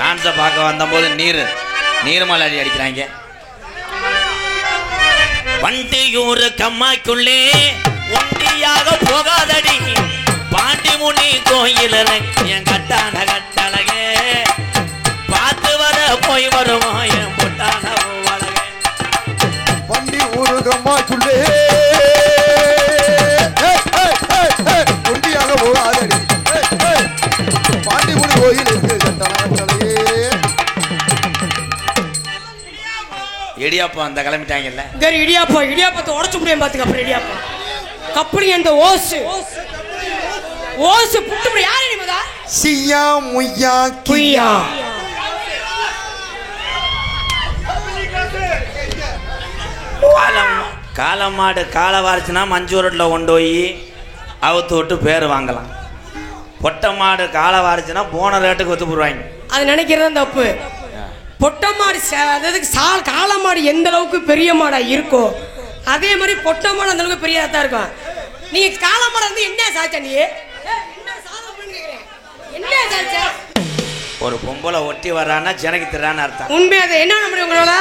டான்ஸை பார்க்க வந்தபோது நீர்மலை அடிக்கிறாங்க. வண்டியூர் கம்மாய்க்குள்ளே ஒண்டியாக போகாதடி பாண்டி முனி கோயில் என் கட்டான கட்டழகே பார்த்து வர போய் வருமா என் பொட்டான வழகே. வண்டி ஊரு கம்மாய்க்குள்ளே ஒண்டியாக போகாதடி பாண்டி முனி கோயில் கட்டான கட்டழகே. இடியாப்பா அந்த கிளம்பிட்டாங்கல்ல. இடியாப்பத்தை உடச்சு முடியும் பாத்துக்க. அப்புறம் இடியாப்பா கப்படி அந்த ஓசு புட்டு முடி யாரு நிமதா சியா முய்யா கியா. காலமாடு காலை வாரிச்சுனா மஞ்சூரில் கொண்டு போய் அவுத்து விட்டு பேர் வாங்கலாம். பொட்டை மாடு காலை வாரிச்சுனா போன ரேட்டுக்கு ஒத்து போடுவாங்க. அது நினைக்கிறது தப்பு. பொட்டை மாடு அதாவது காளை மாடு எந்த அளவுக்கு பெரிய மாடா இருக்கோ அதே மாதிரி பொட்டை மாடு அந்த அளவுக்கு பெரியதா தான் இருக்கும். நீங்க காளை மாடு வந்து என்ன சாச்சா நீ என்ன சாச்சா? ஒரு பொம்பளை ஒட்டி வர்றான்னா ஜனக்கு திறான்னு அர்த்தம். உண்மை அதை என்ன பண்ண முடியும் உங்களால?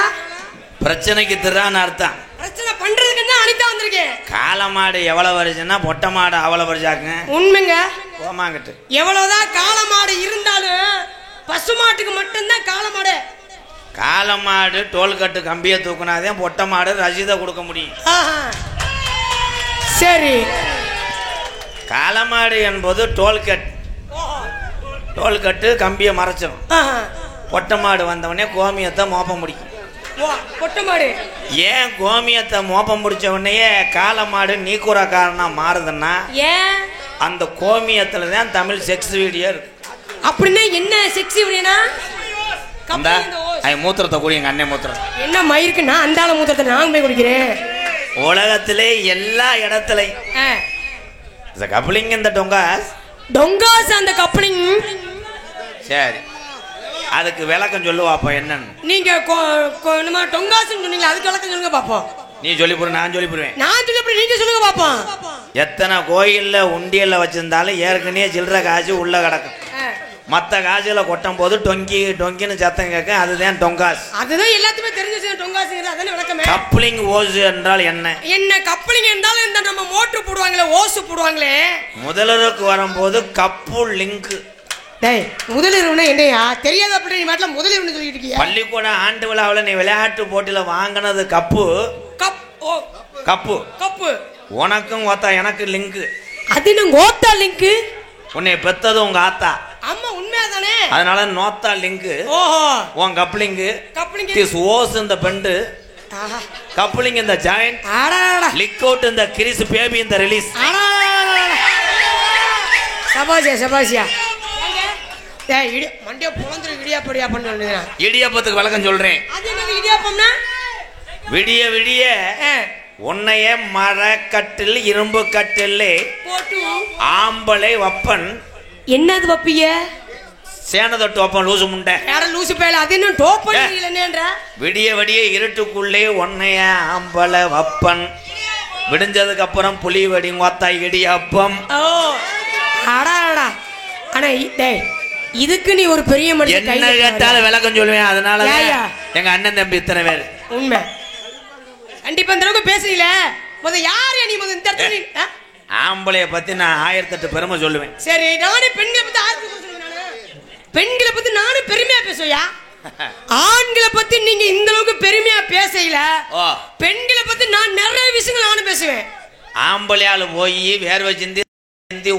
பிரச்சனைக்கு திறான்னு அர்த்தம். பிரச்சனை பண்றதுக்கு தான் அனிதா வந்திருக்கேன். காளை மாடு எவ்வளவு வருச்சுன்னா பொட்டை மாடு அவ்வளவு வருச்சாங்க. உண்மைங்க. போமாங்கிட்டு எவ்வளவுதான் காளை மாடு இருந்தாலும் பசு மாட்டுக்கு மட்டும்தான் காளை மாடு. காளை மாடு டோல்கட்டு கம்பியை தூக்குனாதே பொட்டை மாடு ரசீதை கொடுக்க முடியும். சரி. காளை மாடு என்பது டோல்கட்டு கம்பியை மறைச்சிடும். பொட்டை மாடு வந்தவொடனே கோமியத்தை மோப்ப முடிக்கும். பொட்டை மாடு ஏன் கோமியத்தை மோப்ப முடிச்ச உடனே காளை மாடு நீக்குறக்காரனா மாறுதுன்னா அந்த கோமியத்துல தான் தமிழ் செக்ஸ் வீடியோ இருக்கு. அப்படின்னா என்ன செக்ஸ் வீடியோனா? மூத்திரத்தை கூடி எங்க அண்ணன் மூத்திரம் என்ன மயிருக்கு நான் அந்த ஆள மூத்திரத்தை நான் போய் குடிக்கிறேன். உலகத்திலே எல்லா இடத்துலயும் கப்ளிங் இந்த டொங்காஸ் அந்த கப்ளிங். சரி அதுக்கு விளக்கம் சொல்லுவாப்பா என்னன்னு. நீங்க டொங்காஸ் சொன்னீங்க அதுக்கு விளக்கம் சொல்லுங்க பாப்போம். நீ சொல்லி போடு நான் சொல்லி போடுவேன். நான் சொல்லி போடு நீங்க சொல்லுங்க பாப்போம். எத்தனை கோயில்ல உண்டியல்ல வச்சிருந்தாலும் ஏற்கனவே சில்லற காசு உள்ள கிடக்கும். மற்ற காசுல கொட்டும் போது டொங்கின்னு சத்தம் கேட்க அதுதான் டொங்காஸ். அதுதான் எல்லாத்துமே தெரிஞ்சு டொங்காஸ்ங்கிறது அதானே விளக்கமே. கப்ளிங் ஓசு என்றால் என்ன? என்ன கப்ளிங் என்றால் இந்த நம்ம மோட்டர் போடுவாங்களே ஓசு போடுவாங்களே முதலருக்கு வரும்போது கப்பு லிங்க். டேய் முதலிரவுனா என்னையா தெரியாத அப்படி நீ மாட்டல முதலிரவுன்னு சொல்லிட்டு இருக்கியா? பள்ளிக்கூட ஆண்டு விழாவில் நீ விளையாட்டு போட்டியில வாங்கினது கப்பு. கப்பு உனக்கும் ஓத்தா எனக்கு லிங்க். அது என்ன ஓத்தா லிங்க்? உன்னை பெத்தது உங்க ஆத்தா. அம்மா உண்மையாதானே? அதனால நோத்தா லிங்க். ஓஹோ உன் கப்ளிங். திஸ் ஓஸ் இந்த பெண்டு கப்ளிங் இந்த ஜாயிண்ட் லிக் அவுட் இந்த கிரிஸ் பேபி இந்த ரிலீஸ். சபாசியா மண்டிய புலந்துரு இடியாப்படியா பண்ணு. இடியாப்பத்துக்கு விளக்கம் சொல்றேன். அது என்ன இடியாப்பம்னா? விடிய விடிய உன்னைய மரக்கட்டில் இரும்பு கட்டில் போட்டு ஆம்பளை வப்பன். என்னது வப்பிய? சேனதொட்டு வப்பன் லூசு முண்டை. யார லூசு பேல அது என்ன டோப் பண்ணீங்களேன்ற? விடிய விடிய இருட்டுக்குள்ளே உன்னைய ஆம்பளை வப்பன் விடிஞ்சதுக்கு அப்புறம் புலி வெடி ஒத்தா இடியாப்பம். ஓ அடடா. ஆனா டேய் இதுக்கு நீ ஒரு பெரிய மனுஷன் என்ன கேட்டாலும் விளக்கம் சொல்லுவேன். அதனால எங்க அண்ணன் தம்பி இத்தனை பேர். உண்மை கண்டிப்பா இந்த அளவுக்கு பேசுறீல முத யார் நீ முத இந்த இடத்துல ஆம்பளைய பத்தி நான் 1008 பெருமை சொல்லுவேன். சரி நானே பெண்களை பத்தி 1000 சொல்லுவேன். பெண்களை பத்தி நானே பெருமையா பேசுவையா? ஆண்களை பத்தி நீங்க இந்த அளவுக்கு பெருமையா பேசல. பெண்களை பத்தி நான் நிறைய விஷயங்கள் நானும் பேசுவேன். ஆம்பளையால போய் வேர்வை சிந்தி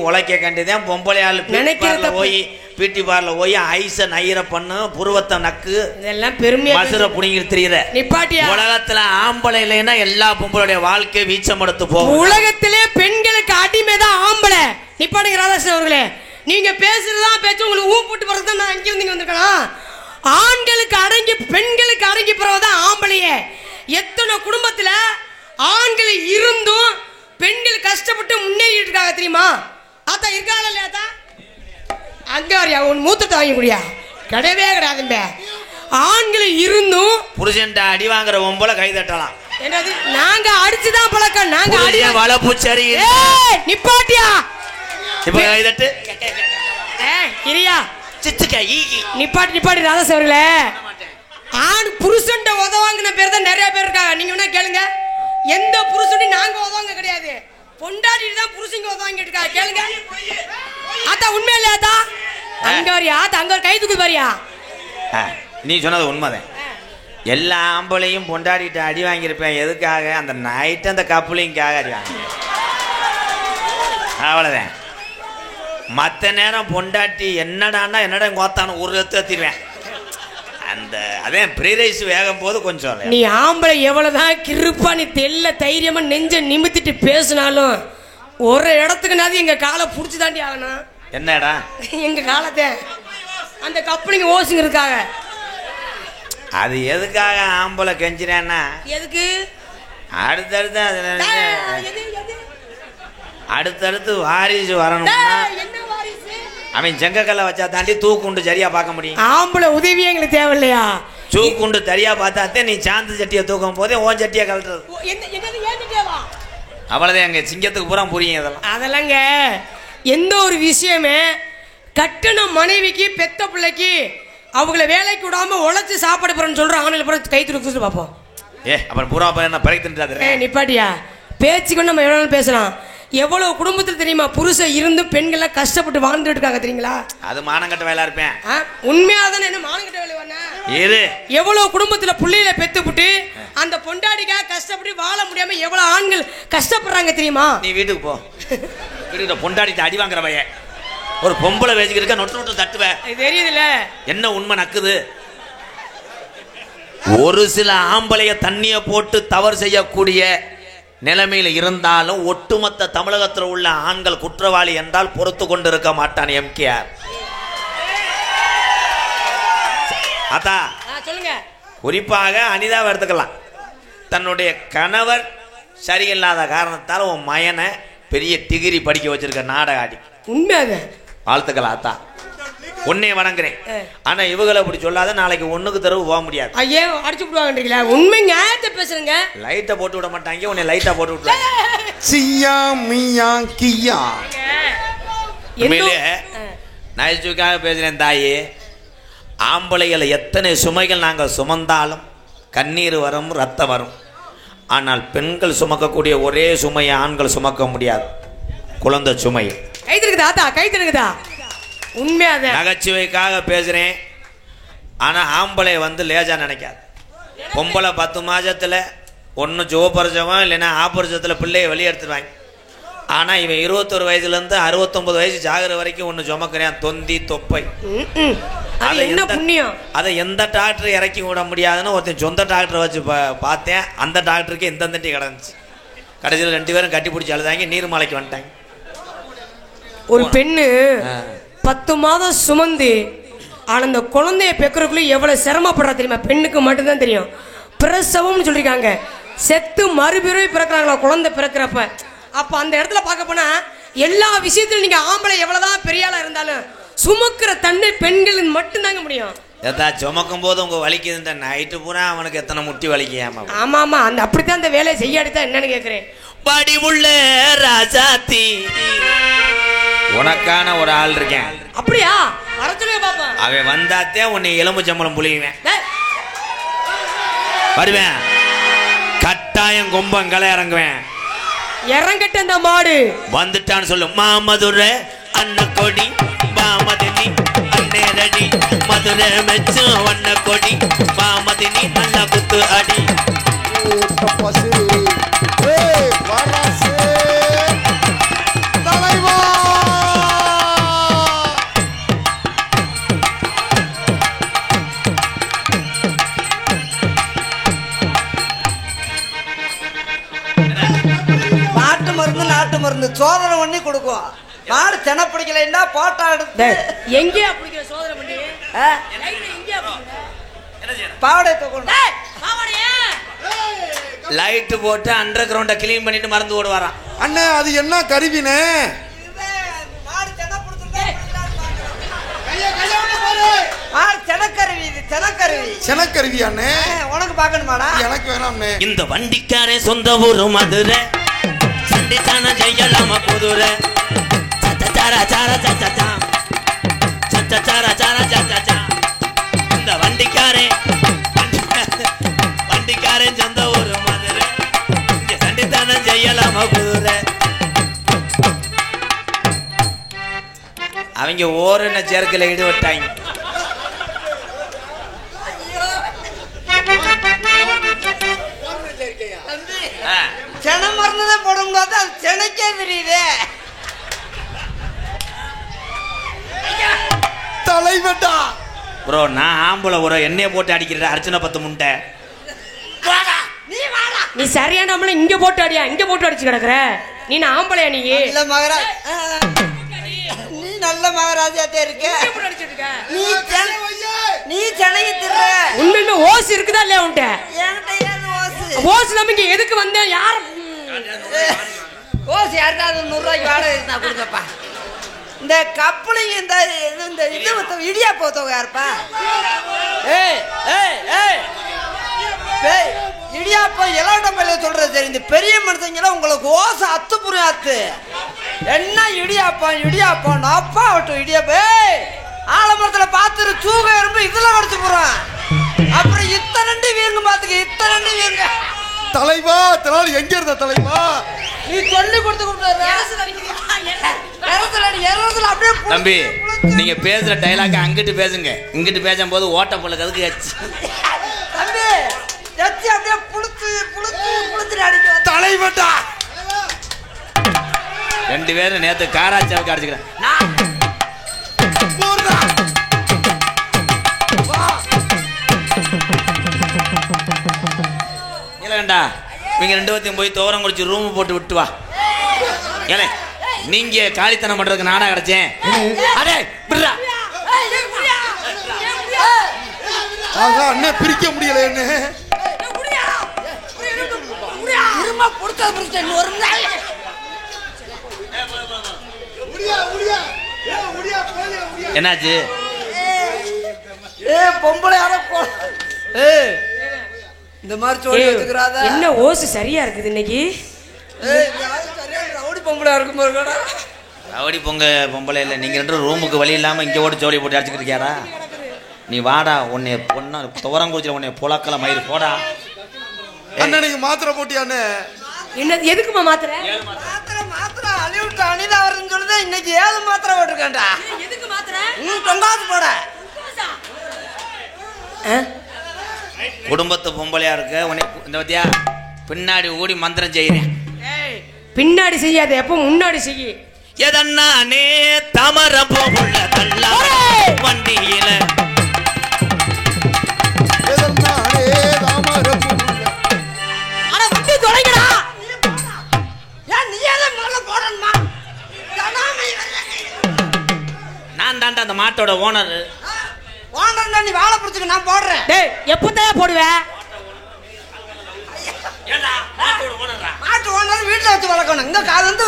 உழைக்க கண்டிதான் பொம்பளையால் நினைக்கிறத போய் பிடி பார்ல போய் ஐச நயிர பண்ணு புருவத்தை நக்கு இதெல்லாம் பெருமையா மசுர புடிங்கிட்டு தெரியுற நிப்பாட்டியா? உலகத்துல ஆம்பளை இல்லைன்னா எல்லா பொம்பளுடைய வாழ்க்கை வீச்சம் எடுத்து போகும். உலகத்திலே பெண்களுக்கு அடிமைதான் ஆம்பளை. நிப்பாட்டுங்க ராதாகிருஷ்ணன் அவர்களே, நீங்க பேசுறதுதான் பேச்சு உங்களுக்கு ஊ போட்டு போறது தான் நான் அங்கிருந்து வந்திருக்கேன். ஆண்களுக்கு அடங்கி பெண்களுக்கு அடங்கி போறதான் ஆம்பளையே. எத்தனை குடும்பத்துல ஆண்கள் இருந்தும் பெண்கள் கஷ்டப்பட்டு முன்னேறிட்டு இருக்காங்க தெரியுமா? ஆத்தா இருக்காங்களா இல்லையாத்தா? அங்க வரியா உன் மூத்தத்தை வாங்கி முடியா? கிடையவே கிடையாதுங்க. ஆண்கள் இருந்தும் புருஷன் அடி வாங்குற ஒம்பளை கை தட்டலாம். என்னது நாங்க அடிச்சுதான் பழக்கம். நாங்க அடி வளப்புச்சரி நிப்பாட்டியா? இப்ப கை தட்டு இரியா நிப்பாட்டி ராதாஸ் அவர்களே, ஆண் புருஷன்ட்ட உதவாங்கின பேர் தான் நிறைய பேர் இருக்காங்க. நீங்க வேணா கேளுங்க, எந்த புருஷனையும் நாங்க உதவாங்க கிடையாது, பொண்டாட்டிட்டு தான் புருஷங்க உதவாங்கிட்டு இருக்காங்க. கேளுங்க ஆத்தா, உண்மை இல்லையா ஆத்தா? அங்க வரியா ஆத்தா, அங்க ஒரு கை தூக்குது பாரியா. நீ சொன்னது உண்மைதான். எல்லா ஆம்பளையும் பொண்டாடிட்டு அடி வாங்கியிருப்பேன். எதுக்காக? அந்த நைட்டு அந்த கப்புலிங்காக அடி வாங்க, அவ்வளோதான். மற்ற நேரம் பொண்டாட்டி என்னடான்னா என்னடா கோத்தானு ஒரு எடுத்துருவேன். அந்த அதே ப்ரீரைஸ் வேகும் போது கொஞ்சம் நீ ஆம்பளை எவ்வளவுதான் கிருப்பா நீ தெல்ல தைரியமா நெஞ்ச நிமித்திட்டு பேசினாலும் ஒரு இடத்துக்குனாது எங்க காலை புடிச்சு தாண்டி ஆகணும். என்னடா எங்க காலத்தை அந்த கப்பலிங்க ஓசுங்க இருக்காங்க. அது எதுக்காக ஆம்பளை கெஞ்சினேன்னா, எதுக்கு அடுத்தடுத்து வாரிசு வரணும்னா அவன் செங்கக்கல்ல வச்சா தாண்டி தூக்குண்டு சரியா பார்க்க முடியும். ஆம்பளை உதவியே எங்களுக்கு தேவை இல்லையா? தூக்குண்டு சரியா பார்த்தாத்தே நீ சாந்து சட்டியை தூக்கும் போதே ஓன் சட்டியை கழட்டுறது. அவ்வளவுதான், எங்க சிங்கத்துக்கு பூரா புரியும் இதெல்லாம். அதெல்லாங்க எந்த ஒரு விஷயமே கட்டண மனைவிக்கு பெத்த பிள்ளைக்கு அவங்கள வேலைக்கு விடாம உழைச்சு சாப்பாடு போறேன்னு சொல்ற ஆணையில பூரா கை தூக்கி பார்ப்போம். அப்புறம் பூரா என்ன பறக்கிட்டு நிப்பாட்டியா பேச்சுக்கு நம்ம எவ்வளவு பேசலாம். எவ்வளவு குடும்பத்தில் தெரியுமா புருஷன் இருந்து பெண்கள் கஷ்டப்பட்டு வாழ்ந்துட்டு இருக்காங்க தெரியுங்களா? அது மானங்கட்ட வேலை இருப்பேன். உண்மையாதானே? என்ன மானங்கட்ட வேலை வேணா? எவ்வளவு குடும்பத்துல புள்ளையில பெத்துப்புட்டு அந்த பொண்டாடிக்கா கஷ்டப்பட்டு வாழ முடியாம எவ்வளவு ஆண்கள் கஷ்டப்படுறாங்க தெரியுமா? நீ வீட்டுக்கு போ, வீட்டுக்கு பொண்டாடிட்டு அடி வாங்குற பையன் ஒரு பொம்பளை வேசிக்கிட்டு நொட்டு நொட்டு தட்டுவேன். தெரியுதுல்ல என்ன உண்மை நக்குது? ஒரு சில ஆம்பளைய தண்ணிய போட்டு தவறு செய்யக்கூடிய நிலைமையில் இருந்தாலும் ஒட்டுமொத்த தமிழகத்தில் உள்ள ஆண்கள் குற்றவாளி என்றால் பொறுத்து கொண்டிருக்க மாட்டான் எம்கேஆர். அதா சொல்லுங்க. குறிப்பாக அனிதாவை எடுத்துக்கலாம். தன்னுடைய கணவர் சரியில்லாத காரணத்தால் உன் மயனை பெரிய டிகிரி படிக்க வச்சிருக்க நாடகாடி. உண்மையாக வாழ்த்துக்கள் ஆத்தா, உன்னை வணங்குறேன். ஆனா இவங்களை அப்படி சொல்லாத, நாளைக்கு ஒண்ணுக்கு தரவு போக முடியாது. ஐயே அடிச்சு விடுவாங்கன்றீங்களா? உண்மை நியாயத்தை பேசுறேங்க. லைட்டை போட்டு விட மாட்டாங்க, உன்னை லைட்டா போட்டு விட்டுறாங்க. சியா மியா கியா. நகைச்சுவைக்காக பேசுறேன் தாயி. ஆம்பளைகளை எத்தனை சுமைகள் நாங்கள் சுமந்தாலும் கண்ணீர் வரும், ரத்தம் வரும். ஆனால் பெண்கள் சுமக்கக்கூடிய ஒரே சுமையை ஆண்கள் சுமக்க முடியாது, குழந்தை சுமை. கை தருக்குதா ஆத்தா, கை தருக்குதா? உண்மையாக நகைச்சுவைக்காக பேசுறேன். ஆனா ஆம்பளை லேஜா நினைக்காது. பொம்பளை 10 மாசத்துல ஒன்னு ஜோபரிச்சவன் இல்லைன்னா ஆபரிச்சத்துல பிள்ளைய வெளியே எடுத்துருவாங்க. ஆனா இவன் 21 வயசுல இருந்து 69 வயசு ஜாகிற வரைக்கும் ஒன்னு சுமக்கிறேன், தொந்தி தொப்பை. அதை எந்த டாக்டர் இறக்கி விட முடியாதுன்னு ஒருத்தன் சொந்த டாக்டரை வச்சு பார்த்தேன். அந்த டாக்டருக்கு எந்த தண்டி கிடந்துச்சு. கடைசியில் 2 பேரும் கட்டி பிடிச்சி அழுதாங்க, நீர்மலைக்கு வந்துட்டாங்க. ஒரு பெண்ணு 10 மாதம் சுமந்து அந்த குழந்தைய பெக்கிறதுக்குள்ள எவ்வளவு சிரமப்படுறா தெரியுமா? பெண்ணுக்கு மட்டும்தான் தெரியும். பிரசவம்னு சொல்லிருக்காங்க, செத்து மறுபிறவி பிறக்கிறாங்களா குழந்தை பிறக்கிறப்ப. அப்ப அந்த இடத்துல பார்க்க போனா எல்லா விஷயத்திலும் நீங்க ஆம்பளை எவ்வளவுதான் பெரிய ஆளா இருந்தாலும் சுமக்கிற தன்னை பெண்கள் மட்டும்தாங்க முடியும். சுமக்கும் போது உங்க வலிக்குது, நைட்டு பூரா அவனுக்கு எத்தனை முட்டி வலிக்காம. ஆமா ஆமா, அந்த அப்படித்தான் அந்த வேலையை செய்யாடித்தான் என்னன்னு கேக்குறேன். படி உள்ள ராஜாத்தி உனக்கான ஒரு ஆள் இருக்கேன். அப்படியா? வரச்சுவே பாப்பா. அவன் வந்தாத்தே உன்னை எலும்புச்சம்பளம் புளியுவேன். வருவேன், கட்டாயம் கொம்பங்களை இறங்குவேன். இறங்கட்டு அந்த மாடு வந்துட்டான்னு சொல்லு. மாமதுரை அண்ண கொடி மாமதினி அண்ணேரடி மதுரை மெச்சும் வண்ண கொடி மாமதினி அண்ண குத்து அடி. நாட்டு மருந்து சோதனை பண்ணி கொடுக்கும். மாடு தென பிடிக்கலைன்னா போட்டா எடுத்து எங்கேயா பிடிக்கிற சோதனை பண்ணி பாவடை தூக்கணும். லைட் போட்டு அண்டர் கிரவுண்ட கிளீன் பண்ணிட்டு மருந்து ஓடுவாராம். அண்ணே அது என்ன கருவினே? செனக்கருவி அண்ணே. உனக்கு பாக்கணுமாடா? எனக்கு வேணாம்ண்ணே. இந்த வண்டிக்காரே சொந்த ஊரு மதுரை, சண்டிச்சான ஜெயலாம புதுரை, சச்சச்சார சார சச்சச்சாம் சச்சச்சார சார அவங்க ஓரின சேர்க்கையில் ஈடுபட்டாங்க. சென மருந்துதான் போடும்போது அது செனக்கே தெரியுது. தலைவட்டா ப்ரோ நான் ஆம்பளை ஒரு எண்ணெயை போட்டு அடிக்கிறேன் அர்ச்சனை 10 முண்டை. நீ சரியான நம்மள இங்க போட்டு அடியா, இங்க போட்டு அடிச்சு கிடக்குற. நீ நான் ஆம்பளையா? நீ இல்ல மகராஜ், நீ நல்ல மகராஜாத்தே இருக்க. நீ சென்னைக்கு திற உண்மையில ஓஸ் இருக்குதா இல்லையா உன்ட்ட? என்கிட்ட ஏது ஓசு? ஓஸ் நம்ம இங்க எதுக்கு வந்த? யார் ஓசு? யாருக்காவது 100 ரூபாய்க்கு வாடகை நான் கொடுங்கப்பா. இந்த கப்பலிங்க இந்த இது இடியா போத்தவங்க யாருப்பா? ஏய் ஏய் ஏய் ஏய் இடியாப்பா எலாட்ட பையில சொல்றது சரி. இந்த பெரிய மனுஷங்களாம் உங்களுக்கு ஓசை அத்து புரியாத்து. என்ன இடியாப்பம் இடியாப்பம் நாப்பா விட்டு இடியாப்பா. ஆலமரத்தில் பார்த்துரு சூக எறும்பு இதுல கடிச்சு போறான். அப்புறம் இத்தனண்டி வீங்க பாத்துக்க, இத்தனண்டி வீங்க. தலைவா தலால் எங்க இருந்த தலைவா? நீ சொல்லி கொடுத்து அப்படியே தம்பி நீங்க பேசுற டைலாக் அங்கிட்டு பேசுங்க, இங்கிட்டு பேசும்போது ஓட்ட பொழுது அதுக்கு தம்பி எச்சி அப்படியே புளுத்து புளுத்து புளுத்து அடிக்கும். தலைவட்டா 2 பேரும் நேத்து காராச்சாவுக்கு அடிச்சுக்கிறேன். இல்லைண்டா நீங்க 2 பேர்த்தையும் போய் தோரம் குடிச்சு ரூம் போட்டு விட்டு வா. ஏலே நீங்க காலித்தனம் பண்றதுக்கு நாடா கிடைச்சேன். அடே பிர்ரா ஆகா அண்ணே பிரிக்க முடியல என்ன. இருமா புடிச்சா புடிச்சா ஒரு நாள் என்னாச்சு? ஏ பொம்பளை யாரோ ஏ இந்த மாதிரி சொல்லி வச்சுக்கிறாத. என்ன ஓசு சரியா இருக்குது இன்னைக்கு? ஏய் சரியா ரவுடி பொம்பளை இருக்கும் போறடா. ரவுடி பொம்பளை இல்லை, நீங்க 2 ரூமுக்கு வழி இல்லாம இங்க ஓடி ஜோடி போட்டு அடிச்சுக்கிட்டு இருக்கியாரா? நீ வாடா, உன்னை பொண்ணா துவரம் குடிச்சிட, உன்னை புலக்கல மயிறு போடா. அண்ணா நீங்க மாத்திரை போட்டியானே? என்ன எதுக்குமா மாத்திர? மாத்திரை அழிவிட்டு அனிதா வருதுன்னு சொல்லுது. இன்னைக்கு 7 மாத்திரை போட்டிருக்கேன்டா. எதுக்கு மாத்திர? தொங்காது போட. குடும்பத்து பொம்பளையா இருக்க உன்னை இந்த பத்தியா பின்னாடி ஓடி மந்திரம் செய்யறேன். பின்னாடி செய்யாத, எப்ப முன்னாடி செய்ய. எதன்னானே தமர போகுள்ள தள்ளா வண்டியில எதன்னானே தாமர பூவுல. அட வண்டி தொலைங்கடா. ஏன் நீ ஏதோ முதல்ல போடணுமா? நான் தாண்டா அந்த மாட்டோட ஓனர். ஓனர்னா நீ வாழை பிடிச்சுக்க, நான் போடுறேன். டேய் எப்பத்தையா போடுவ? மாட்டு ஓனர் வீட்டுல வச்சு வளர்க்கணும். இங்க வந்து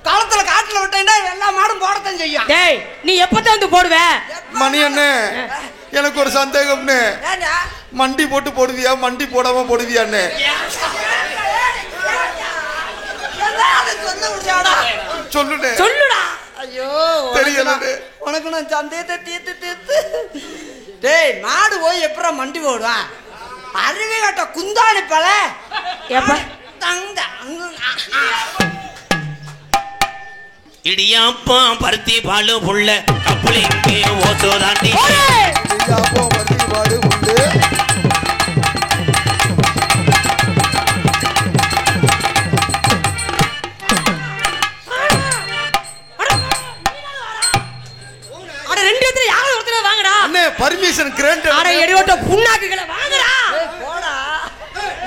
காலத்துல காட்டுல விட்டேன்னா எல்லா மாடும் போடத்தான் செய்யும். டேய் நீ எப்பத்த வந்து போடுவ? மணி அண்ணே எனக்கு ஒரு சந்தேகம்னு. ஏண்டா மண்டி போட்டு போடுவியா மண்டி போடாம போடுவியான்னு சொல்லுனே. சொல்லுடா. ஐயோ தெரியல. உனக்கு நான் சந்தேகத்தை தீர்த்து தீர்த்து. டேய் மாடு போய் எப்பறம் மண்டி போடுவான்? அருவி கட்ட குந்தாணி பல எப்ப இடியாப்பா பருத்தி பாலு புள்ள கப்பலிங்கே ஓசோ தாண்டி இடியாப்போ மண்டி பாடு உண்டு. அட 2 இடத்துல யாரோ ஒருத்தர வாங்கடா. அண்ணே பர்மிஷன் கிராண்ட். அட எடியோட்ட புண்ணாக்குகளை வாங்கடா. போடா.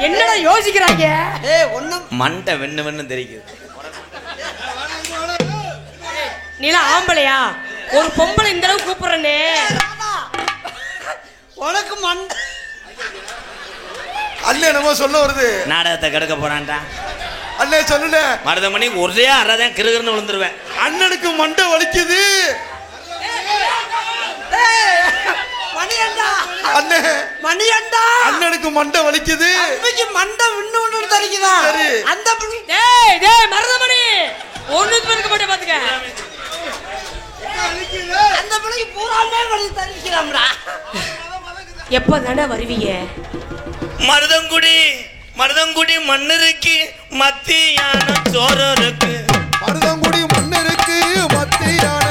என்னடா யோசிக்கறாங்க? ஏய் ஒண்ணும் மண்டை வென்னு தெரியுது. நீல ஆம்பளையா? ஒரு பொம்பளை இந்த அளவுக்கு கூப்பிடுறனே. உனக்கு மண்டை. அண்ணே நம்ம சொல்ல வருது. நாடகத்தை கெடுக்க போறான்டா. அண்ணே சொல்லுல. மருதமணி ஒரே அறதான் கிருகிருன்னு விழுந்துருவேன். அண்ணனுக்கு மண்டை வலிக்குது. மணியண்டா அண்ணே மணியண்டா அண்ணனுக்கு மண்டை வலிக்குது. அம்மிக்கு மண்டை விண்ணு தரிக்குதா? சரி. அந்த டேய் டேய் மருதமணி ஒண்ணுக்கு இருக்க மாட்டே பாத்துக்க. அந்த பிள்ளைக்கு பூராமே வலி தரிக்கிறாம்டா. எப்பதானே வருவீங்க? மருதங்குடி மண்ணிருக்கு மத்தியான சோறு இருக்கு. மருதங்குடி மண்ணிருக்கு மத்தியான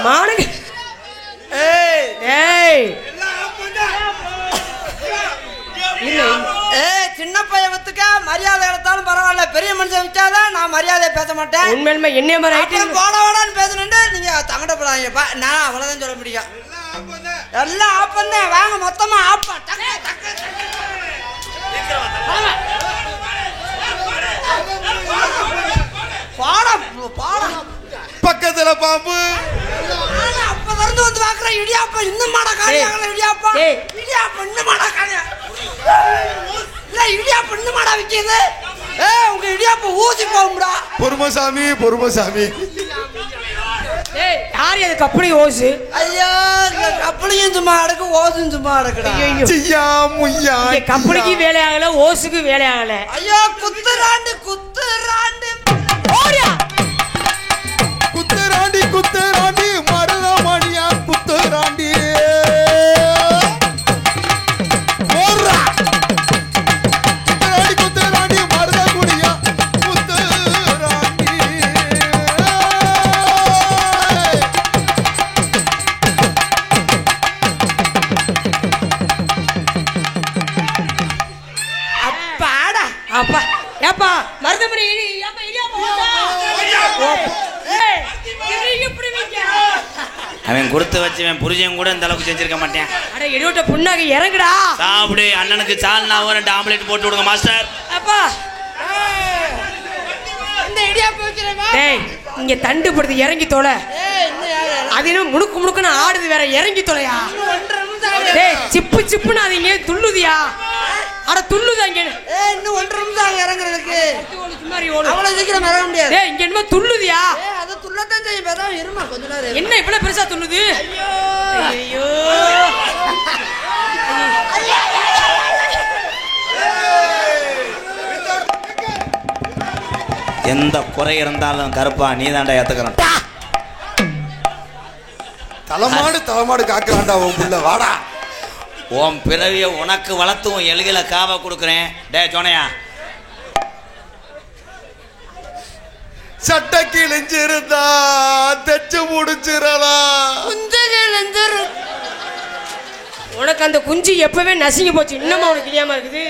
மானுங்க ஏய் ஏய் ஏய் சின்ன பையன் வித்துக்க மரியாதை எடுத்தாலும் பரவாயில்ல, பெரிய மனுஷன் விட்டாதான் நான் மரியாதையை பேச மாட்டேன். உண்மையிலுமே என்ன மாதிரி அப்புறம் போட வாடான்னு பேசணுண்டு நீங்க தங்கடப்படாதீங்கப்பா. நான் அவ்வளவுதான் சொல்ல முடியும். எல்லாம் ஆப்பம் தான், வாங்க மொத்தமா ஆப்பா. பக்கத்துல பாம்பு அப்ப திறந்து வந்து பாக்குற இடியாப்பா இன்னும் மாடா காரியாங்களா? இடியாப்பா இடியாப்பா இன்னும் மாடா காரியா இல்ல, இடியாப்பா இன்னும் மாடா விற்கிது. உங்க இடியாப்பா ஊசி போகும்டா. பொறுமசாமி பொறுமசாமி. ஏய் யார் அது கப்பலி ஓசு? ஐயோ கப்பலியும் சும்மா அடக்கு, ஓசும் சும்மா அடக்குடா. சியா முய்யா கப்பலிக்கு வேலை ஆகல, ஓசுக்கு வேலை ஆகல. ஐயோ குத்துராண்டு குத்துராண்டு ஓடியா குத்துராண்டி குத்துராண்டி மருதமணியா குத்துராண்டி. குத்துராண்டி குத்துராண்டி மருதகுடியா குத்துராண்டி. அப்பாடா. அப்பா ஏப்பா மருதமணி ஏப்பா இடியாப்பா ஏய் இது எப்படி வைக்க? அவன் கொடுத்து வச்சவன் புரிஜன் கூட இந்த அளவுக்கு செஞ்சிருக்க மாட்டேன். அட எடியோட்ட புண்ணாக இறங்குடா. சாப்பிடு, அண்ணனுக்கு சால்னாவும் 2 ஆம்லெட் போட்டு விடுங்க மாஸ்டர். அப்பா இந்த இடியாப்பா வைக்கிறேமா? டேய் இங்க தண்டு படுத்து இறங்கி தொலை. இன்னும் யாரு? அது என்ன முணுக்கு முணுக்குன்னு ஆடுது, வேற இறங்கி தொலையா. 1.5 நிமிஷம். டேய் சிப்பு சிப்புன்னு அது இங்கே துள்ளுதியா? அட துள்ளுதா இங்க. இன்னும் 1.5 நிமிஷம் இறங்குறதுக்கு. சும்மாரி ஓடு. அவ்வளவு சீக்கிரம் இறங்க முடியாது. டேய் இங்க என்னமோ துள்ளுதியா? அது துள்ளத்தான் செய்யும். பேசாம இருமா கொஞ்ச நேரம். என்ன இவ்வளவு பெருசா துள்ளுது? ஐயோ எந்த குறை இருந்தாலும் கருப்பா நீ தாண்டா ஏத்துக்கணும். தலைமாடு காக்கலாண்டா உன் புள்ள. வாடா உன் பிறவிய உனக்கு வளர்த்து உன் எலுகில காவ கொடுக்குறேன். டே சோனையா, சட்ட கிழிஞ்சிருந்தா தச்சு முடிச்சிடலாம். உனக்கு அந்த குஞ்சு எப்பவே நசுங்கி போச்சு, இன்னமா உனக்கு தெரியாம இருக்குது.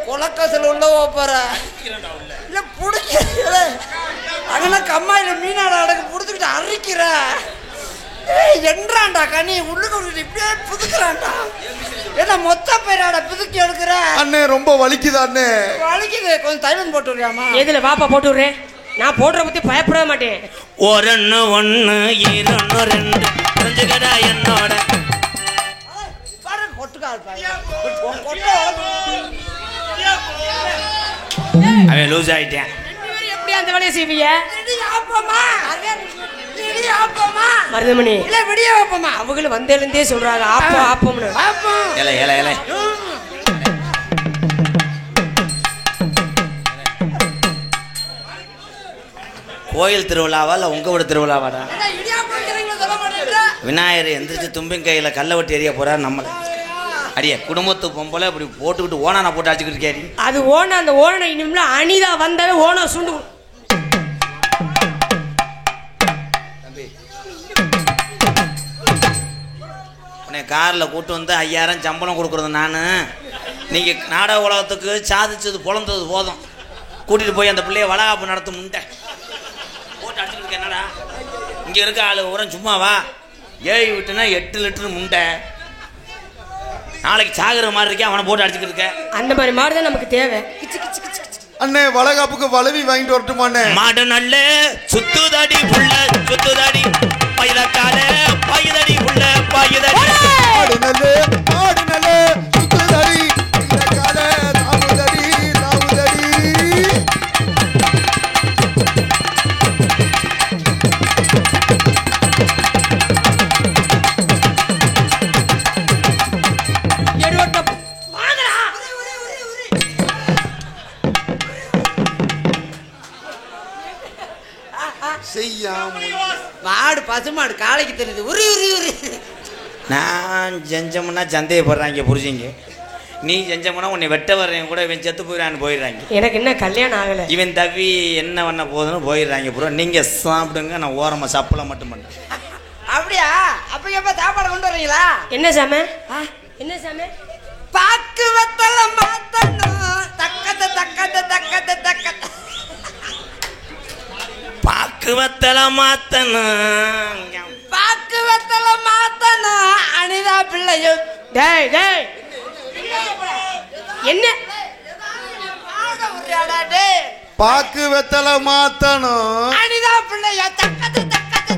குளக்கசல் உள்ள போற இல்ல புடிக்கிற அங்கன கம்மாயில மீனாட அடக்கு புடிச்சுக்கிட்டு அரிக்கிற. என்றாண்டா கனி உள்ளுக்கு விட்டுட்டு இப்படியே புதுக்குறான்டா. என்ன மொத்த பேராட புதுக்கி எடுக்கிற? அண்ணே ரொம்ப வலிக்குது அண்ணே. வலிக்குது, கொஞ்சம் தைலம் போட்டு விடுறியாமா? எதுல வாப்பா போட்டு விடுறேன். நான் போடுற பத்தி பயப்படவே மாட்டேன். 1 1 2 2 புரிஞ்சுக்கடா என்னோட. பாரு கொட்டுக்கால் பாரு. அவன் லூஸ் ஆயிட்டேன். எப்படி அந்த வேலையை செய்வீங்க? இடியாப்பமா இடியாப்பமா மருதமணி இல்ல விடியாப்பமா? அவங்களும் வந்தேலிருந்தே சொல்றாங்க ஆப்பம் ஆப்பம்னு. ஆப்பம் ஏலே ஏலே ஏலே கோயில் திருவிழாவா இல்லை உங்க வீடு திருவிழாவாடா? விநாயகர் எந்திரிச்சு தும்பின் கையில் கல்லை விட்டு எறிய போறாரு. நம்மளை அடியே குடும்பத்து பொம்பளை இப்படி போட்டுக்கிட்டு ஓனானா போட்டு அடிச்சுக்கிட்டு இருக்காரு. அது ஓன அந்த ஓனை இனிமே அனிதா வந்தாவே ஓன சுண்டு. உன்னை காரில் கூட்டு வந்து 5000 சம்பளம் கொடுக்குறது நான். நீங்கள் நாடக உலகத்துக்கு சாதிச்சது பொழந்தது போதும். கூட்டிகிட்டு போய் அந்த பிள்ளைய வளகாப்பு நடத்த முண்டை போட்டு அடிச்சுட்டு இருக்க. என்னடா இங்கே இருக்க ஆளு உரம் சும்மாவா? 7 விட்டுனா 8 லிட்டரு முண்டை. நாளைக்கு சாகுற மாதிரி இருக்கேன், அவனை போட்டு அடிச்சுக்கிட்டு இருக்க. அந்த மாதிரி மாதிரி தான் நமக்கு தேவை. அண்ணே வளகாப்புக்கு வளவி வாங்கிட்டு வரட்டுமாண்ணே? மாடு நல்ல சுத்துதடி புள்ள சுத்துதடி பயிலக்கால பயிதடி புள்ள பயிதடி. மாடு நல்லே சுத்துதடி பயிலக்கால தாவுதடி தாவுதடி. மாடு பசுமாடு காலைக்கு தெரியுது. உரி உரி உரி. நான் செஞ்சோம்னா சந்தேகப்படுறாங்க புரிஞ்சுங்க. நீ செஞ்சோம்னா உன்னை வெட்ட வர்றேன் கூட இவன் செத்து போயிடான்னு போயிடுறாங்க. எனக்கு என்ன கல்யாணம் ஆகலை. இவன் தவி என்ன பண்ண போதுன்னு போயிடுறாங்க. ப்ரோ நீங்கள் சாப்பிடுங்க, நான் ஓரமாக சப்பளம் மட்டும் பண்ணுறேன். அப்படியா? அப்ப எப்ப சாப்பாடு கொண்டு வரீங்களா? என்ன சாமி? என்ன சாமி? பாக்கு வத்தல மாத்தணும் தக்கத தக்கத தக்கத தக்கத பாக்குவத்தல மாத்தணும் பாக்கு வத்தல மாத்தணும் அனிதா பிள்ளையும். டேய் டேய் என்ன பாக்கு வெத்தலை மாத்தணும் அனிதா பிள்ளைய தக்கது தக்கது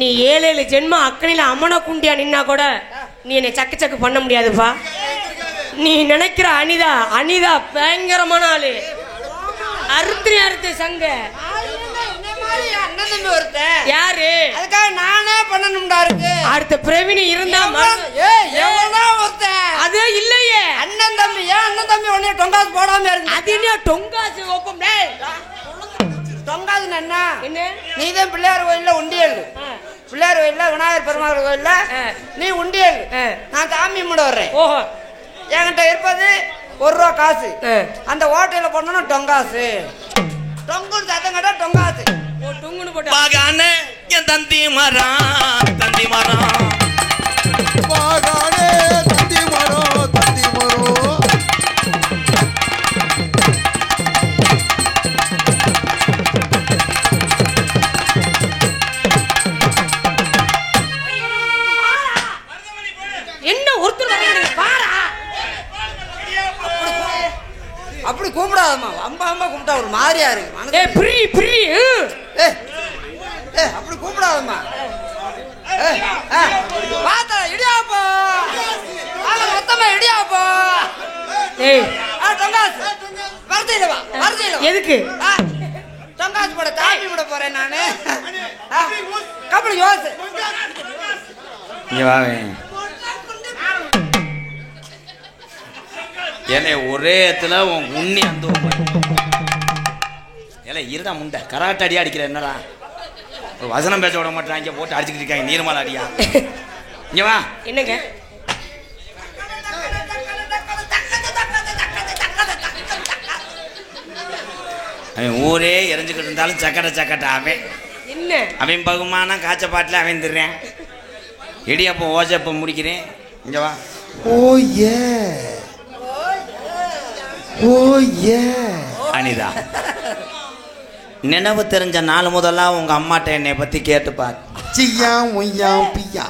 நீ 7 ஜென்ம அக்கனில அம்மன குண்டியா நின்னா கூட நீ என்னை சக்கு சக்கு பண்ண முடியாதுப்பா. நீ நினைக்கிற அனிதா அனிதா பயங்கரமான ஆளு. அறுத்து சங்க அண்ணன் தம்பி ஒருத்தன் யாரு? அதுக்காக நானே பண்ணணும்டா இருக்கு. அடுத்த பிரவீன் இருந்தா ஒருத்தன் அதே இல்லையே அண்ணன் தம்பி. ஏன் அண்ணன் தம்பி உடனே டொங்காசு போடாம இருக்கு? அது என்ன டொங்காசு ஓப்பம்? டேய் டொங்காசு என்ன? என்ன நீதான் பிள்ளையார் கோயில்ல உண்டியல், பிள்ளையார் கோயில்ல விநாயகர் பெருமாள் கோயில்ல நீ உண்டியல், நான் சாமி கும்பிட வர்றேன். ஓஹோ என்கிட்ட இருப்பது ₹1 காசு. அந்த ஓட்டையில போடணும் டொங்காசு. டொங்குன்னு சத்தம் கேட்டா டொங்காசு. டொங்குன்னு போட்டா பாகானே என் தந்தி மரம் தந்தி மரம் பாகானே தந்தி மரம் தந்தி மரம் என்ன ஒருத்தர் பாரா அப்படி கூப்பிடாதம்மா. அம்பா அம்பா கூப்பிட்டா ஒரு மாதிரியா இருக்கு. ஏய் பிரி பிரி அப்படி கூப்பிடாதம்மா. பார்த்தா இடியாப்போ மொத்தமா இடியாப்போ. ஏய் டொங்காசு வரதையில வா வரதையில எதுக்கு? டொங்காசு போட தாண்டி விட போறேன் நானு. கபடி யோசு இங்க வாவே ஏலே ஒரே இடத்துல உன் உண்ணி அந்த ஏலே இருடா முண்டை கராட்டை அடியா அடிக்கிற என்னடா ஒரு வசனம் பேச விட மாட்டாங்க போட்டு அடிச்சுக்கிட்டு இருக்காங்க நீர்மலை அடியா இங்க வா என்னங்க அவன் ஊரே எரிஞ்சுக்கிட்டு இருந்தாலும் சக்கட்ட அவன் என்ன அவன் பகுமானம் காய்ச்ச பாட்டில் அவன் திடுறேன் இடியப்போ ஓசப்போ முடிக்கிறேன் இங்க வா ஓ ஏ ஓ ஏ அனிதா நினைவு தெரிஞ்ச நாள் முதல்ல உங்க அம்மாட்ட என்னை பத்தி கேட்டுப்பார் சியா ஒய்யா பியா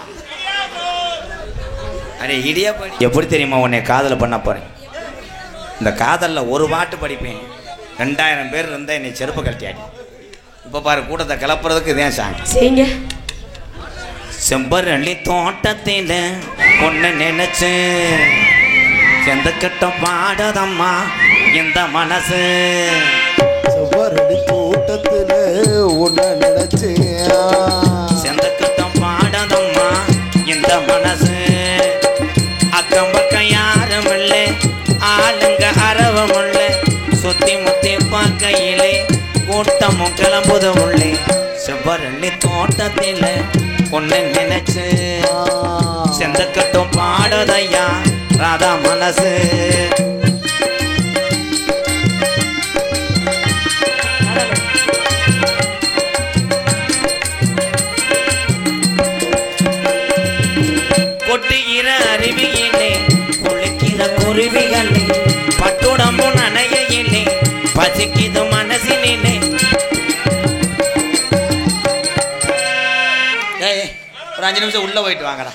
அரே இடியப்போ எப்படி தெரியுமா உன்னை காதல் பண்ண போறேன் இந்த காதலில் ஒரு பாட்டு படிப்பேன் 2000 பேர் இருந்தால் என்னை செருப்பு கழட்டியாடி இப்போ பாரு கூட்டத்தை கிளப்புறதுக்கு இதே சாங் செய்யுங்க செம்பரளி தோட்டத்தில் ஒன்று நினைச்சு எந்த கட்டம் பாடதம்மா இந்த மனசு செவ்வரடி தோட்டத்துல ஒன்ன நினைச்சேன் செந்த கட்டம் பாடதம்மா இந்த மனசு அக்கம் பக்கம் யாரும் இல்லை ஆளுங்க அரவம் இல்லை சுத்தி முத்தி பார்க்கையிலே கூட்டமும் கிளம்புது உள்ளே செவ்வரளி தோட்டத்தில் ஒன்னு நினைச்சு செந்தக்கட்டும் பாடுதையா ராதா மனசு கொட்டுகிற அருவியிலே குளிக்கிற குருவிகளே பட்டுடம்பு நனையிலே பசிக்குது மனசினிலே ஒரு 5 நிமிஷம் உள்ள போயிட்டு வாங்கடா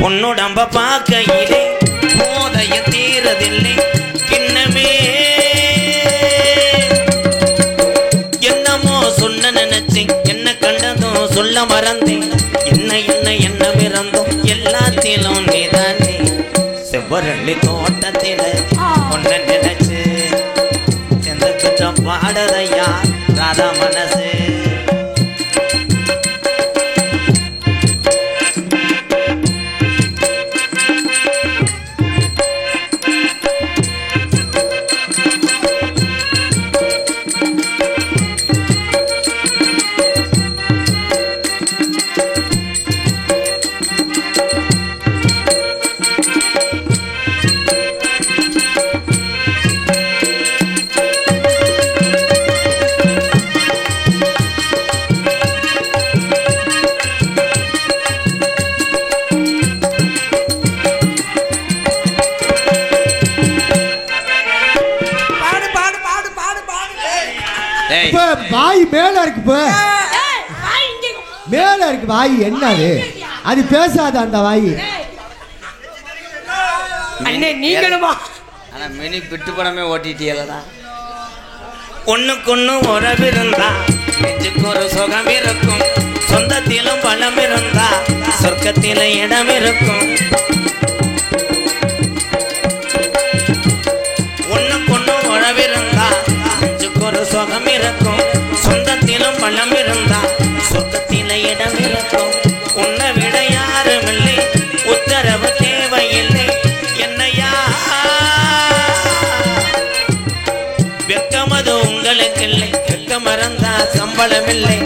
பொண்ணுடம்ப பார்க்கையிலே போதைய தீரதில்லை கிண்ணமே என்னமோ சொன்ன நினைச்சேன் என்ன கண்டதும் சொல்ல மறந்தேன் என்ன பிறந்தோம் எல்லாத்திலும் நீதானே செவ்வரளி தோட்டத்தில ஒன்ன நினைச்சு எந்த குற்றம் பாடதையா ராதா மனசு டேய் இப்ப வாய் மேல இருக்கு இப்ப ஏய், வாய் இங்க இருக்கு. மேல இருக்கு வாய் என்னது அது பேசாத அந்த வாய் அண்ணே நீங்களுமா ஆனா மினி பிட்டு படமே ஓட்டிட்டியலடா. ஒண்ணுக்கொன்னு உறவு இருந்தா நெஞ்சுக்கு ஒரு சுகம் இருக்கும், சொந்தத்திலும் பலம் இருந்தா சொர்க்கத்தில இடம் இருக்கும். ஒண்ணுக்கொன்னு உறவு இருந்தா நெஞ்சுக்கு ஒரு சுகம் இருக்கும், சொந்தத்திலும் பலம் இருந்தா சொர்க்கத்தில இடம் இருக்கும். உன்னை விட யாரும் இல்லை, உத்தரவு தேவையில்லை என்னையா. வெக்கமது உங்களுக்கு இல்லை, வெக்க மறந்தா சம்பளம் இல்லை,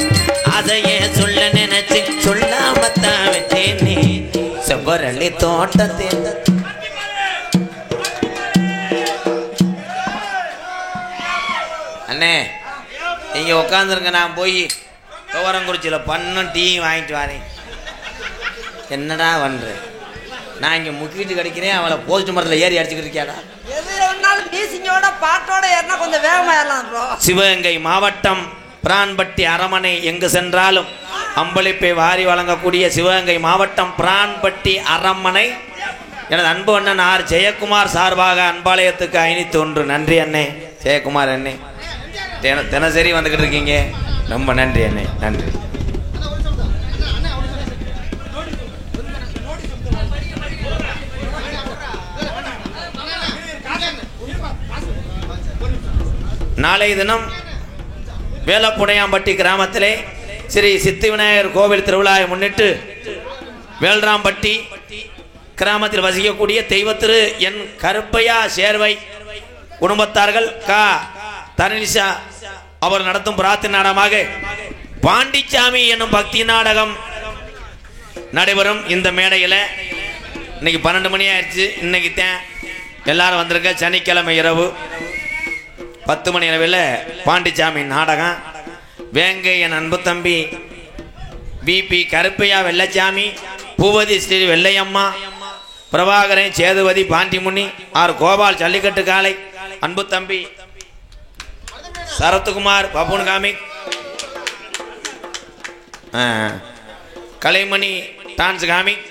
அதையே சொல்ல நினைச்சு சொல்லாமத்தான் விட்டேனே செவ்வரளி தோட்டத்தில். அண்ணே நீங்க உட்காந்துருங்க, நான் போய் துவரங்குறிச்சியில பண்ணும் டீ வாங்கிட்டு வரேன். என்னடா பண்ற? நான் இங்க முக்கிட்டு கிடைக்கிறேன், அவளை போஸ்ட் மரத்தில் ஏறி அடிச்சுக்கிட்டு இருக்கியாடா. எது ஒன்னாலும் மியூசிக்கோட பாட்டோட ஏறினா கொஞ்சம் வேகமா ஏறலாம் ப்ரோ. சிவகங்கை மாவட்டம் பிரான்பட்டி அரமனை எங்கு சென்றாலும் அம்பளிப்பை வாரி வழங்கக்கூடிய சிவகங்கை மாவட்டம் பிரான்பட்டி அரமனை எனது அன்பு அண்ணன் ஆர் ஜெயக்குமார் சார்பாக அன்பாலயத்துக்கு 501 நன்றி அண்ணே. ஜெயக்குமார் அண்ணே தினசரி வந்துக்கிட்டு இருக்கீங்க, ரொம்ப நன்றி அண்ணே, நன்றி. நாளைய தினம் வேலப்புடையாம்பட்டி கிராமத்திலே ஸ்ரீ சித்தி விநாயகர் கோவில் திருவிழாவை முன்னிட்டு வேல்ராம்பட்டி கிராமத்தில் வசிக்கக்கூடிய தெய்வத்திரு என் கருப்பையா சேர்வை குடும்பத்தார்கள் கா தனிஷா அவர் நடத்தும் பிரார்த்தனை நாடகமாக பாண்டிச்சாமி என்னும் பக்தி நாடகம் நடைபெறும். இந்த மேடையில் இன்னைக்கு 12 மணி ஆயிடுச்சு. இன்னைக்கு தான் எல்லாரும் வந்திருக்க. சனிக்கிழமை இரவு 10 மணி அளவில் பாண்டிச்சாமி நாடகம். வேங்கை என் அன்பு தம்பி பிபி கருப்பையா வெள்ளச்சாமி, பூவதி ஸ்ரீ வெள்ளையம்மா, பிரபாகரன் சேதுவதி பாண்டிமுனி, ஆர் கோபால் ஜல்லிக்கட்டு காலை, அன்பு தம்பி சரத்குமார் பப்புன் comic, Kalaimani dance comic,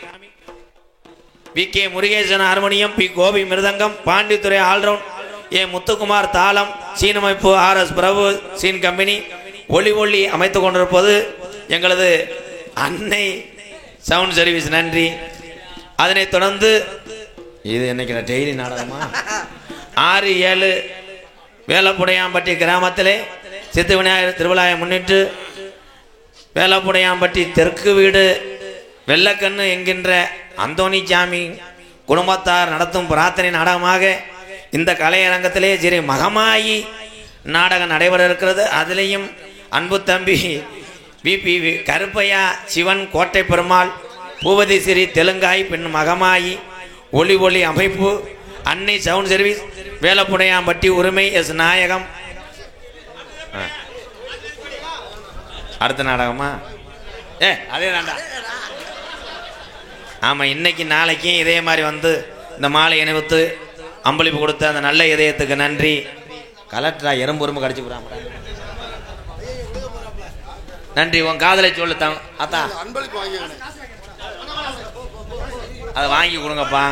V K Murugesan harmonium, P Gopi mridangam, Pandithurai all round, A Muthukumar தாளம், சீனமைப்பு ஆர்எஸ் பிரபு சீன் கம்பெனி ஒளி அமைத்து கொண்டிருப்பது எங்களது அன்னை சவுண்ட் சர்வீஸ் நன்றி. அதனைத் தொடர்ந்து இது என்னைக்கு டெய்லி நாடகமா 6-7 வேலப்புடையாம்பட்டி கிராமத்திலே சித்தி விநாயகர் திருவிழாவை முன்னிட்டு வேலப்புடையாம்பட்டி தெற்கு வீடு வெள்ளக்கண்ணு என்கின்ற அந்தோணிசாமி குடும்பத்தார் நடத்தும் பிரார்த்தனை நாடகமாக இந்த கலையரங்கத்திலே ஸ்ரீ மகமாயி நாடகம் நடைபெற இருக்கிறது. அதிலேயும் அன்பு தம்பி பிபி கருப்பையா சிவன் கோட்டை பெருமாள், பூவதி ஸ்ரீ தெலுங்காய் பெண் மகமாயி ஒளி அமைப்பு, அன்னை சவுண்ட் சர்வீஸ், வேலப்புடையாம்பட்டி உரிமை எஸ் நாயகம். அடுத்த நாடகமா அதே தாண்டா. ஆமாம், இன்னைக்கு நாளைக்கும் இதே மாதிரி வந்து இந்த மாலை இணைவுத்து அம்பளிப்பு கொடுத்த அந்த நல்ல இதயத்துக்கு நன்றி. கலெக்டரா எறும்பு கடிச்சு போறாங்க. நன்றி. உன் காதலை சொல்லுத்தான் அத்தா, அதை வாங்கி கொடுங்கப்பா.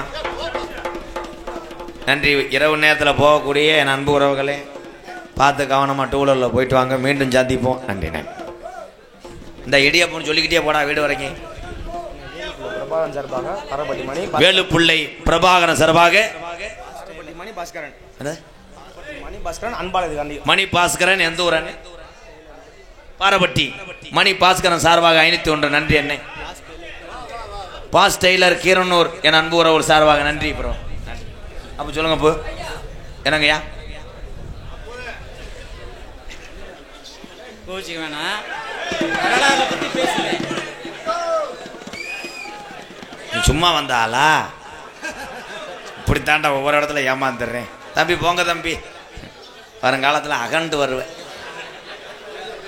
நன்றி. இரவு நேரத்தில் போகக்கூடிய என் அன்பு உறவுகளே, பார்த்து கவனமாக டூவீலரில் போயிட்டு வாங்க. மீண்டும் சந்திப்போம். நன்றி. நன்றி. இந்த இடியப்பன்னு சொல்லிக்கிட்டே போடா வீடு வரைக்கும். வேலுப்பிள்ளை பிரபாகரன் சார்பாக மணி பாஸ்கரன் எந்த ஊர் அண்ணே? பாரபட்டி. மணி பாஸ்கரன் சார்பாக 501 நன்றி அண்ணே. பாஸ் டெய்லர் கீரனூர் என் அன்பு உறவு சார்பாக நன்றி ப்ரோ. அப்போ சொல்லுங்க இப்போ என்னங்கய்யா? கோச்சிக்க வேணாம், சும்மா வந்தாளா இப்படித்தாண்டா ஒவ்வொரு இடத்துல ஏமாந்துடுறேன். தம்பி போங்க தம்பி, வருங்காலத்தில் அகண்டு வருவேன்.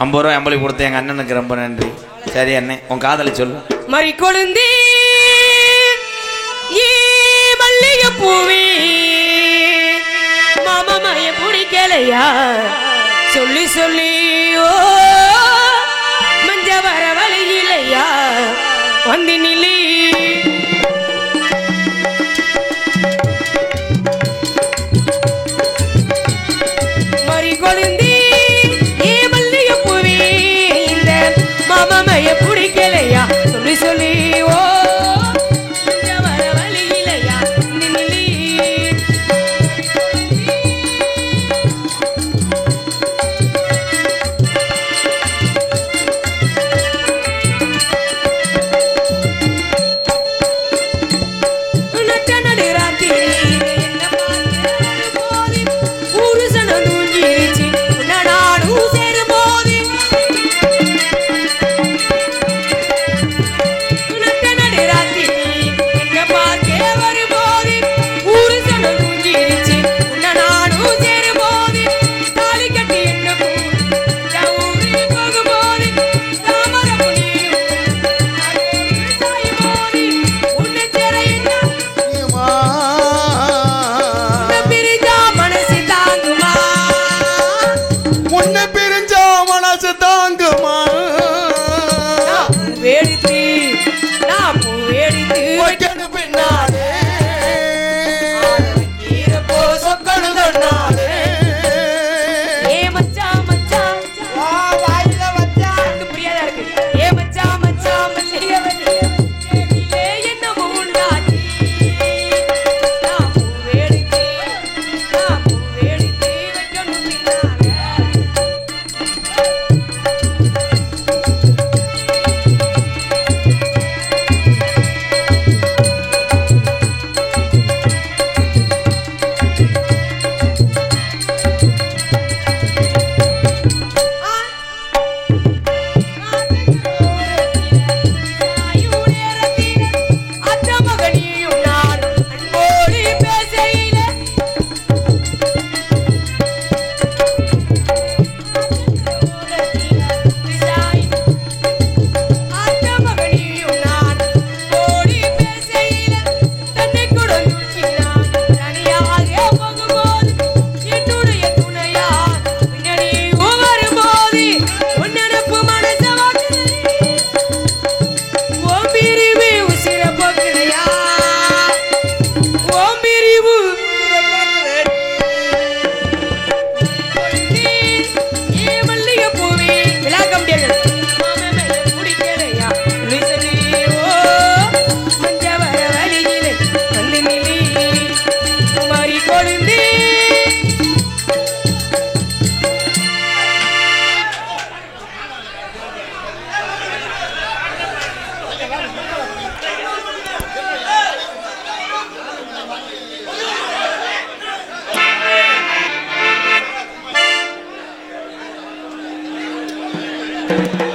50 ரூபா அம்பளி கொடுத்த எங்கள் அண்ணனுக்கு ரொம்ப நன்றி. சரி அண்ணே, உன் காதலை சொல்லு. மறி கொழுந்தி மல்லிகை பூவே மாமமைய பிடிக்கலையா, சொல்லி சொல்லி ஓ மஞ்ச வர வழியிலையா வந்து நிலி மறி கொழுந்தி ஏ மல்லிய பூவே இந்த மாமமைய பிடிக்கலையா சொல்லி சொல்லி ஓ Thank you.